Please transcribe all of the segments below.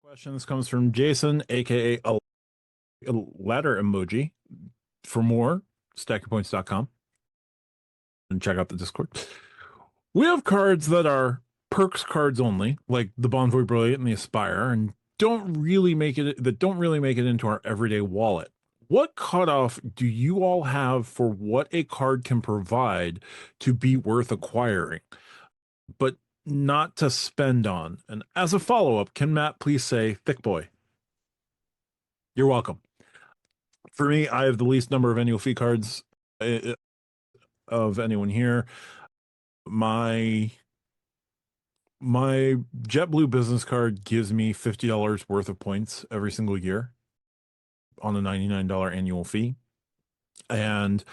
Question. This comes from Jason, aka a ladder emoji. For more, stackingpoints.com and check out the Discord. We have cards that are perks cards only, like the Bonvoy Brilliant and the Aspire, and don't really make it into our everyday wallet. What cutoff do you all have for what a card can provide to be worth acquiring, but not to spend on? And as a follow-up, can Matt please say thick boy? You're welcome. For me, I have the least number of annual fee cards of anyone here. My JetBlue business card gives me $50 worth of points every single year on a $99 annual fee. And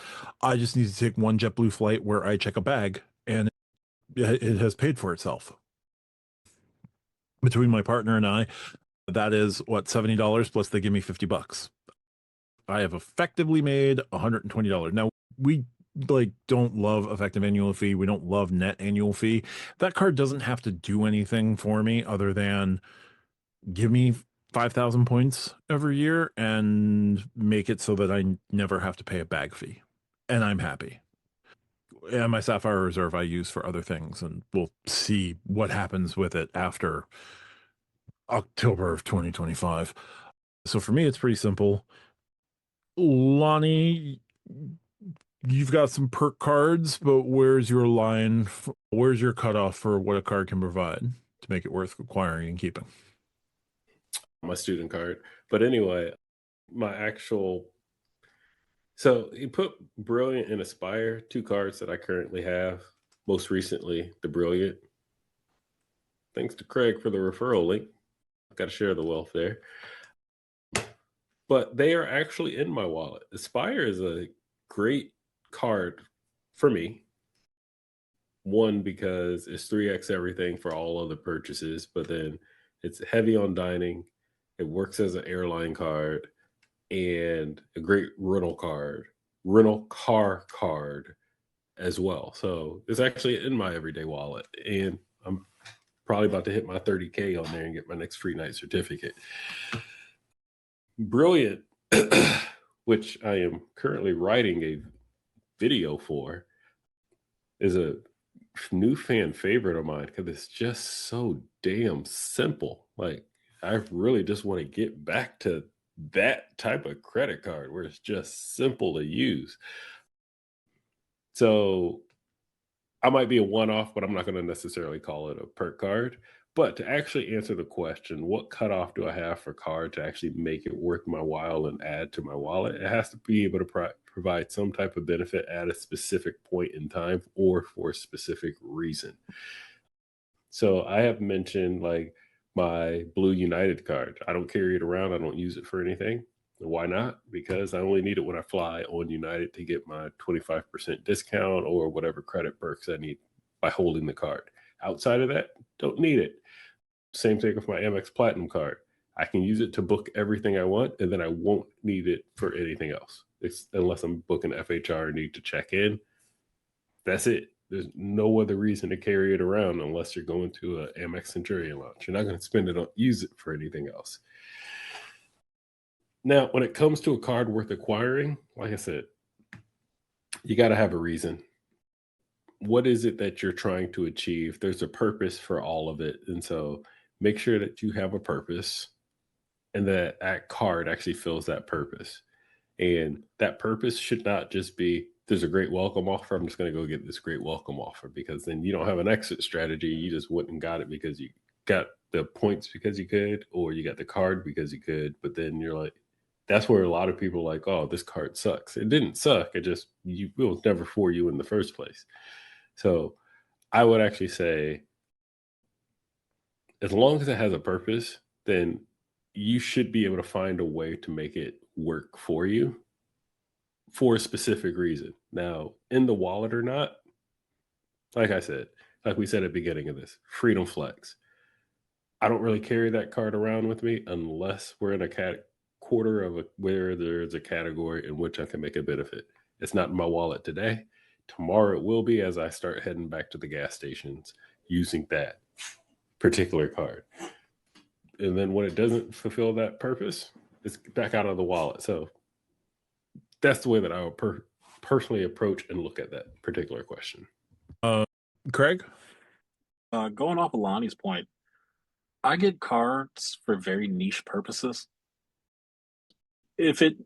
I just need to take one JetBlue flight where I check a bag, and it has paid for itself. Between my partner and I, that is what, $70 plus they give me $50. I have effectively made $120. Now, we don't love effective annual fee. We don't love net annual fee. That card doesn't have to do anything for me other than give me 5,000 points every year and make it so that I never have to pay a bag fee. And I'm happy. And my Sapphire Reserve I use for other things, and we'll see what happens with it after October of 2025. So for me, it's pretty simple. Lonnie, you've got some perk cards, but where's your line? Where's your cutoff for what a card can provide to make it worth acquiring and keeping? My student card. But anyway, my actual so you put Brilliant and Aspire, two cards that I currently have. Most recently, the Brilliant. Thanks to Craig for the referral link. I've got to share the wealth there. But they are actually in my wallet. Aspire is a great card for me. One, because it's 3x everything for all other purchases, but then it's heavy on dining. It works as an airline card and a great rental car card as well. So it's actually in my everyday wallet, and I'm probably about to hit my 30K on there and get my next free night certificate. Brilliant, which I am currently writing a video for, is a new fan favorite of mine because it's just so damn simple. Like, I really just want to get back to that type of credit card where it's just simple to use. So I might be a one-off, but I'm not going to necessarily call it a perk card. But to actually answer the question, what cutoff do I have for card to actually make it worth my while and add to my wallet? It has to be able to provide some type of benefit at a specific point in time or for a specific reason. So I have mentioned like my Blue United card. I don't carry it around. I don't use it for anything. Why not? Because I only need it when I fly on United to get my 25% discount or whatever credit perks I need by holding the card. Outside of that, don't need it. Same thing with my Amex Platinum card. I can use it to book everything I want, and then I won't need it for anything else. Unless I'm booking FHR and need to check in. That's it. There's no other reason to carry it around unless you're going to an Amex Centurion launch. You're not going to use it for anything else. Now, when it comes to a card worth acquiring, like I said, you got to have a reason. What is it that you're trying to achieve? There's a purpose for all of it. And so make sure that you have a purpose and that card actually fills that purpose. And that purpose should not just be, there's a great welcome offer, I'm just going to go get this great welcome offer, because then you don't have an exit strategy. You just went and got it because you got the points because you could, or you got the card because you could. But then you're like, that's where a lot of people are like, oh, this card sucks. It didn't suck. It was never for you in the first place. So I would actually say, as long as it has a purpose, then you should be able to find a way to make it work for you for a specific reason. Now, in the wallet or not, like I said, like we said at the beginning of this, Freedom Flex. I don't really carry that card around with me unless we're in a quarter of where there's a category in which I can make a benefit. It's not in my wallet today. Tomorrow it will be, as I start heading back to the gas stations using that particular card. And then when it doesn't fulfill that purpose, it's back out of the wallet. So that's the way that I would personally approach and look at that particular question. Craig? Going off of Lonnie's point, I get cards for very niche purposes. If it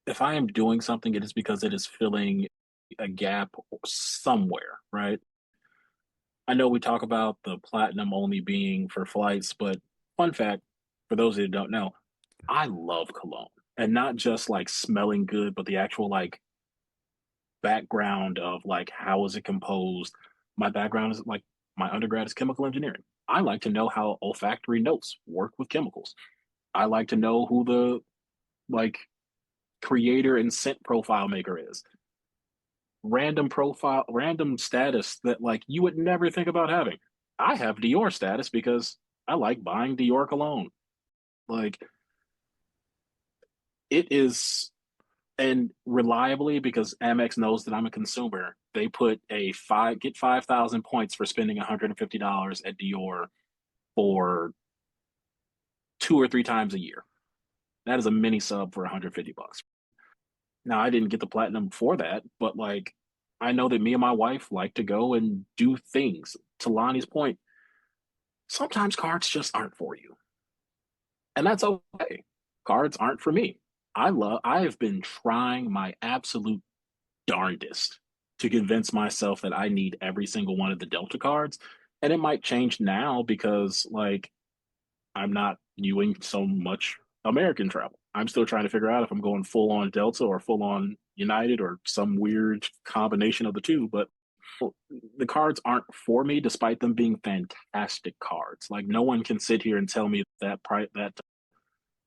if I am doing something, it is because it is filling a gap somewhere, right? I know we talk about the platinum only being for flights, but fun fact for those who don't know, I love cologne. And not just like smelling good, but the actual like background of like how is it composed. My background is like my undergrad is chemical engineering. I like to know how olfactory notes work with chemicals. I like to know who the like creator and scent profile maker is. Random status that like you would never think about having. I have Dior status because I like buying Dior cologne. Like it is, and reliably because Amex knows that I'm a consumer, they put a 5,000 points for spending $150 at Dior for 2 or 3 times a year. That is a mini sub for $150. Now I didn't get the platinum for that, but like I know that me and my wife like to go and do things. To Lonnie's point, sometimes cards just aren't for you. And that's okay. Cards aren't for me. I have been trying my absolute darndest to convince myself that I need every single one of the Delta cards. And it might change now because like I'm not doing so much American travel. I'm still trying to figure out if I'm going full on Delta or full on United or some weird combination of the two. But the cards aren't for me, despite them being fantastic cards. Like no one can sit here and tell me that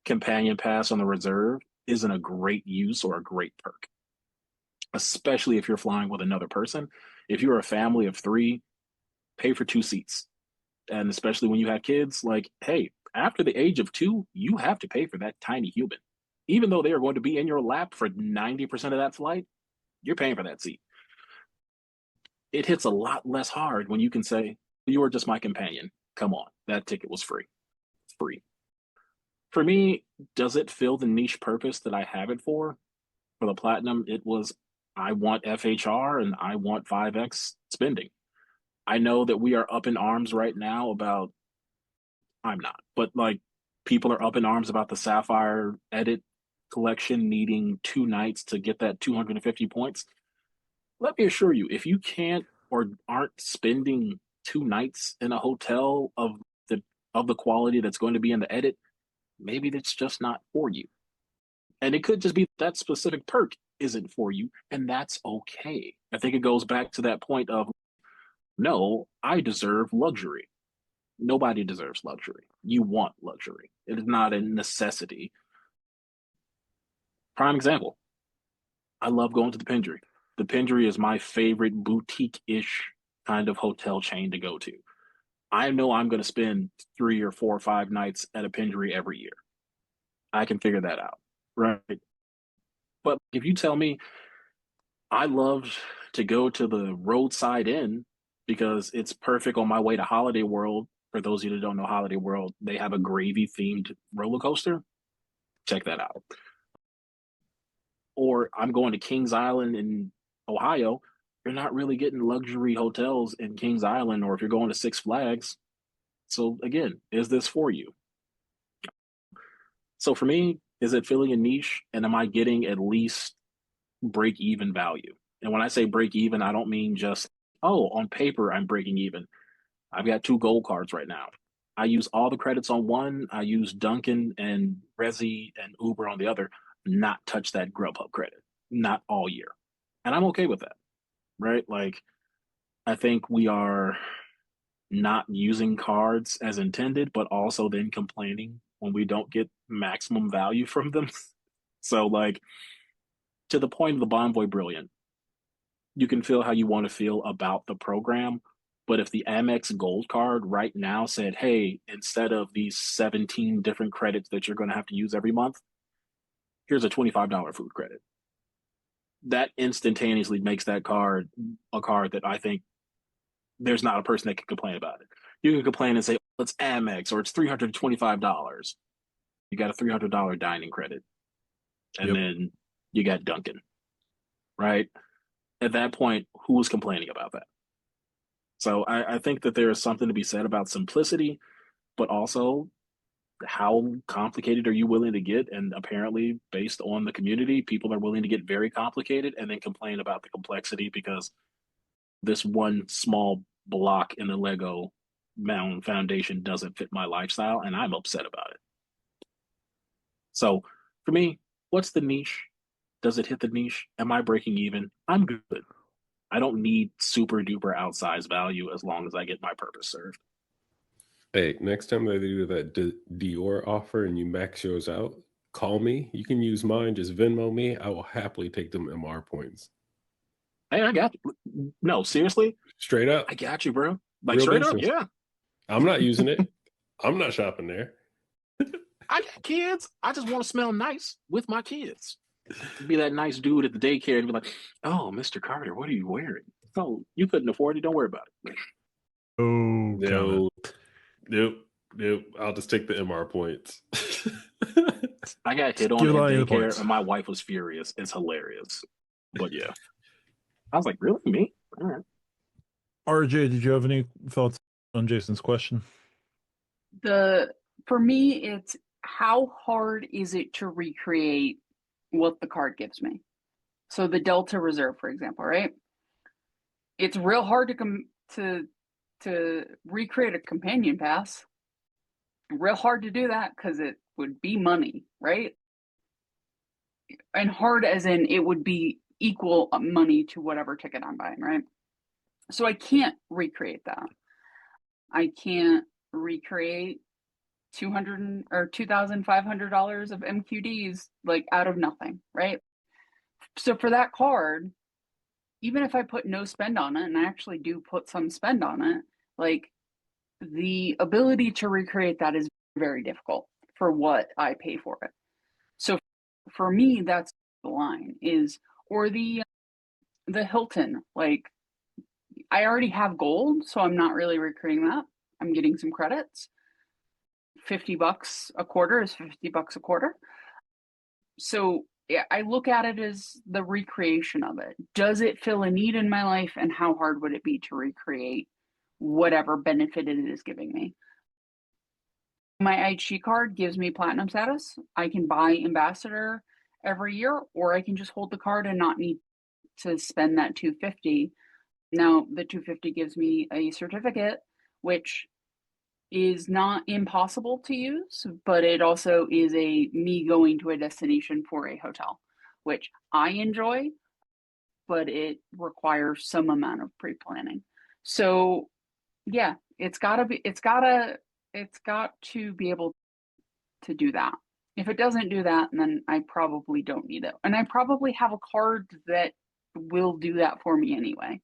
companion pass on the reserve isn't a great use or a great perk, especially if you're flying with another person. If you're a family of three, pay for 2 seats. And especially when you have kids, like, hey, after the age of 2, you have to pay for that tiny human. Even though they are going to be in your lap for 90% of that flight, you're paying for that seat. It hits a lot less hard when you can say, you are just my companion. Come on, that ticket was free. Free. For me, does it fill the niche purpose that I have it for? For the platinum, it was I want FHR and I want 5x spending. I know that we are up in arms right now about, I'm not, but like people are up in arms about the Sapphire Edit collection needing 2 nights to get that 250 points. Let me assure you, if you can't or aren't spending 2 nights in a hotel of the quality that's going to be in the edit, maybe that's just not for you. And it could just be that specific perk isn't for you, and that's okay. I think it goes back to that point of no, I deserve luxury. Nobody deserves luxury. You want luxury. It is not a necessity. Prime example. I love going to the Pendry. The Pendry is my favorite boutique-ish kind of hotel chain to go to. I know I'm going to spend 3 or 4 or 5 nights at a Pendry every year. I can figure that out, right? But if you tell me I love to go to the Roadside Inn because it's perfect on my way to Holiday World. For those of you that don't know Holiday World, they have a gravy themed roller coaster. Check that out. Or I'm going to Kings Island in Ohio. You're not really getting luxury hotels in Kings Island, or if you're going to Six Flags. So again, is this for you? So for me, is it filling a niche, and am I getting at least break even value? And when I say break even, I don't mean just, oh, on paper, I'm breaking even. I've got 2 gold cards right now. I use all the credits on one. I use Dunkin' and Resi and Uber on the other. Not touch that Grubhub credit, not all year. And I'm okay with that, right? Like, I think we are not using cards as intended, but also then complaining when we don't get maximum value from them. So, like, to the point of the Bonvoy Brilliant, you can feel how you want to feel about the program. But if the Amex Gold card right now said, hey, instead of these 17 different credits that you're going to have to use every month, here's a $25 food credit. That instantaneously makes that card a card that I think there's not a person that can complain about it. You can complain and say, it's Amex or it's $325. You got a $300 dining credit, and Yep. then you got Dunkin', right? At that point, who was complaining about that? So I think that there is something to be said about simplicity, but also how complicated are you willing to get? And apparently, based on the community, people are willing to get very complicated and then complain about the complexity because this one small block in the Lego mound foundation doesn't fit my lifestyle, and I'm upset about it. So for me, what's the niche? Does it hit the niche? Am I breaking even? I'm good. I don't need super duper outsized value as long as I get my purpose served. Hey, next time they do that Dior offer and you max yours out, call me. You can use mine. Just Venmo me. I will happily take them MR points. Hey, I got you. No, seriously, Straight up. I got you, bro. Like Real straight up, business. yeah. I'm not using it. I'm not shopping there. I got kids. I just want to smell nice with my kids. Be that nice dude at the daycare and be like, "Oh, Mr. Carter, what are you wearing?" Oh, you couldn't afford it. Don't worry about it. Oh, No. Nope. I'll just take the MR points. I got hit on Give at Lonnie the daycare, points. and my wife was furious. It's hilarious, but yeah, I was like, "Really, me?" All right. RJ, did you have any thoughts on Jason's question? For me, it's how hard is it to recreate what the card gives me? So the Delta Reserve, for example, right? It's real hard to recreate a companion pass. Real hard to do that because it would be money, right? And hard as in it would be equal money to whatever ticket I'm buying, right? So I can't recreate that. I can't recreate $200 or $2,500 of MQDs like out of nothing, right? So for that card, even if I put no spend on it, and I actually do put some spend on it, like the ability to recreate that is very difficult for what I pay for it. So for me, that's the line is, or the Hilton, like I already have gold, so I'm not really recreating that. I'm getting some credits. $50 a quarter is $50 a quarter. So yeah, I look at it as the recreation of it. Does it fill a need in my life, and how hard would it be to recreate whatever benefit it is giving me? My IHG card gives me platinum status. I can buy ambassador every year, or I can just hold the card and not need to spend that $250. Now, the $250 gives me a certificate, which is not impossible to use, but it also is a me going to a destination for a hotel, which I enjoy, but it requires some amount of pre-planning. So yeah, it's got to be able to do that. If it doesn't do that, then I probably don't need it. And I probably have a card that will do that for me anyway.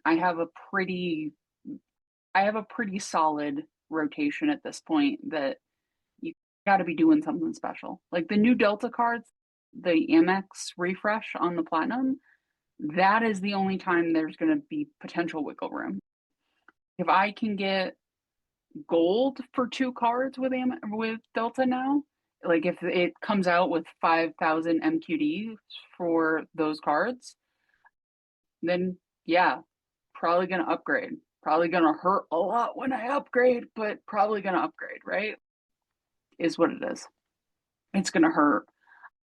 I have a pretty solid rotation at this point that you got to be doing something special. Like the new Delta cards, the Amex refresh on the Platinum, that is the only time there's going to be potential wiggle room. If I can get gold for 2 cards with Delta now, like if it comes out with 5,000 MQD for those cards, then yeah, probably going to upgrade. Probably going to hurt a lot when I upgrade, but probably going to upgrade, right? Is what it is. It's going to hurt.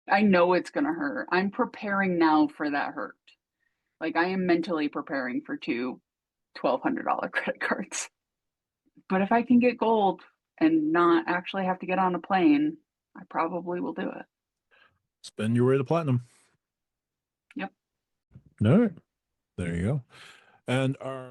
I know it's going to hurt. I'm preparing now for that hurt. Like I am mentally preparing for 2 $1,200 credit cards. But if I can get gold and not actually have to get on a plane, I probably will do it. Spend your way to platinum. Yep. All right. There you go. And our